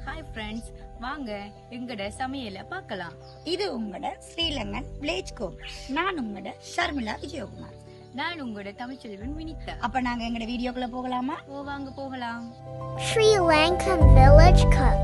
Hi friends, வாங்க எங்கட சமையல பார்க்கலாம். இது உங்களோட ஸ்ரீலங்கன் வில்லேஜ் குக். நான் உங்களோட ஷர்மிளா விஜயகுமார். நான் உங்களோட தமிழ்ச்செல்வன் வினிதா. அப்ப நாங்க எங்கட வீடியோக்குள்ள போகலாமா? வாங்க போகலாம். Sri Lankan village cook.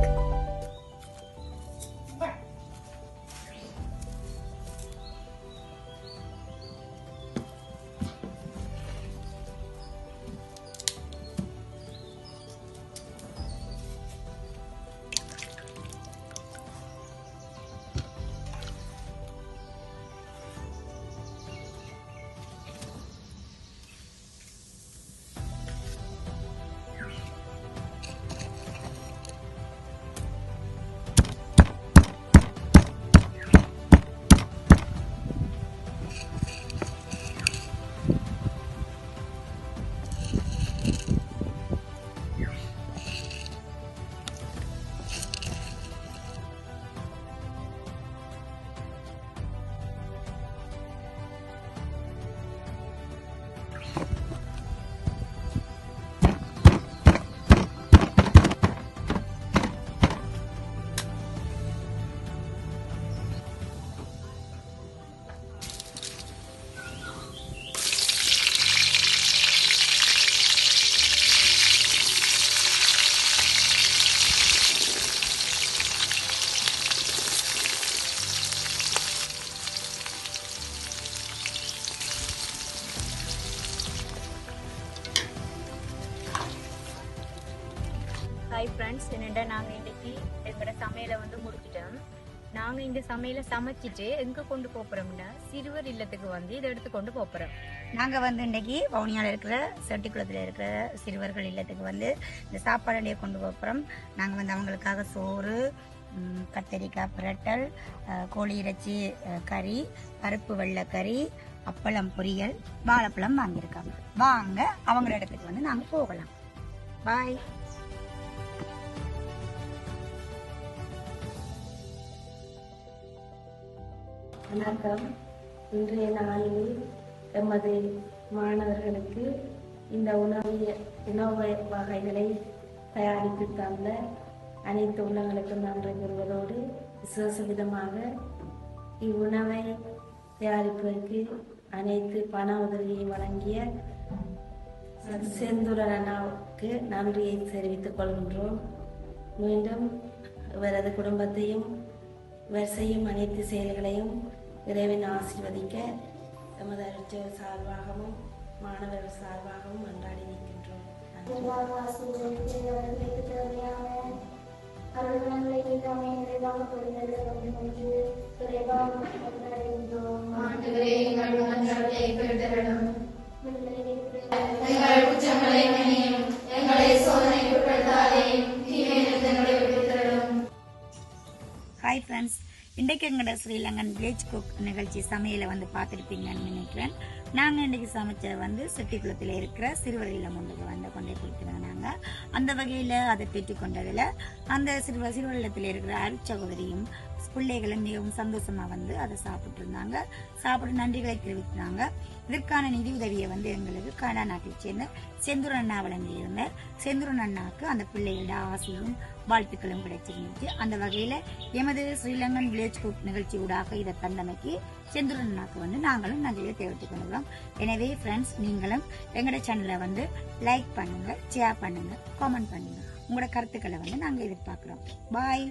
Hi friends, என்னடா நாங்கள் இன்னைக்கு எங்களோட சமையலை முடிச்சிட்டோம். நாங்கள் இந்த சமையலை சமைச்சிட்டு எங்கே கொண்டு போகிறோம்னா சிறுவர் இல்லத்துக்கு இதை எடுத்து கொண்டு போகிறோம். நாங்கள் இன்னைக்கு வவுனியாவில் இருக்கிற செட்டிக்குளத்தில் இருக்கிற சிறுவர்கள் இல்லத்துக்கு இந்த சாப்பாடு கொண்டு போகிறோம். நாங்கள் அவங்களுக்காக சோறு, கத்தரிக்காய் பிரட்டல், கோழி இறைச்சி கறி, பருப்பு வெள்ளைக்கறி, அப்பளம் பொரியல், வாழைப்பழம் வாங்கியிருக்காங்க. வாங்க அவங்க இடத்துக்கு நாங்கள் போகலாம். பாய். வணக்கம். இன்றைய நாளில் எமது மாணவர்களுக்கு இந்த உணவு வகைகளை தயாரித்து தந்த அனைத்து உள்ளங்களுக்கும் நன்றி கூறுவதோடு விசேஷ விதமாக இவ்வுணவை தயாரிப்பதற்கு அனைத்து பண உதவியை வழங்கிய செந்துரன் அண்ணாவுக்கு நன்றியை தெரிவித்துக் கொள்கின்றோம். மீண்டும் இவரது குடும்பத்தையும் இவர் செய்யும் அனைத்து செயல்களையும் இறைவன் ஆசீர்வதிக்க எமது அரசர் சார்பாகவும் மாணவர்கள் சார்பாகவும் அன்றாடி நிற்கின்றோம். ஹாய் ஃப்ரெண்ட்ஸ், இன்றைக்கு எங்களோட ஸ்ரீலங்கன் வில்லேஜ் குக் நிகழ்ச்சி சமையலை பார்த்துருப்பீங்கன்னு நினைக்கிறேன். நாங்கள் இன்றைக்கு சமைச்ச செட்டிக்குளத்தில் இருக்கிற சிறுவர் இல்லம் ஒன்றுக்கு கொண்டே கொடுத்துருங்க. நாங்கள் அந்த வகையில் அதை பெற்றுக்கொண்டதில் அந்த சிறுவர் இல்லத்தில் இருக்கிற அருட்சகோதரியும் பிள்ளைகளும் மிகவும் சந்தோஷமா அதை சாப்பிட்டு இருந்தாங்க. சாப்பிட்டு நன்றிகளை தெரிவித்தாங்க. இதற்கான நிதி உதவியை எங்களுக்கு கனடா நாட்டை சேர்ந்த செந்துரன் அண்ணா வழங்கியிருந்தார். செந்துரன் அண்ணாவுக்கு அந்த பிள்ளைகளோட ஆசையும் வாழ்த்துக்களும் கிடைச்சிருந்துச்சு. அந்த வகையில எமது ஸ்ரீலங்கன் வில்லேஜ் குக் நிகழ்ச்சி ஊடாக இதை தந்தமைக்கு செந்துரன் அண்ணாக்கு நாங்களும் நன்றியை தெரிவித்துக் கொண்டுள்ளோம். எனவே ஃப்ரெண்ட்ஸ், நீங்களும் எங்களோட சேனலை லைக் பண்ணுங்க, ஷேர் பண்ணுங்க, கமெண்ட் பண்ணுங்க. உங்களோட கருத்துக்களை நாங்கள் எதிர்பார்க்கிறோம். பாய்.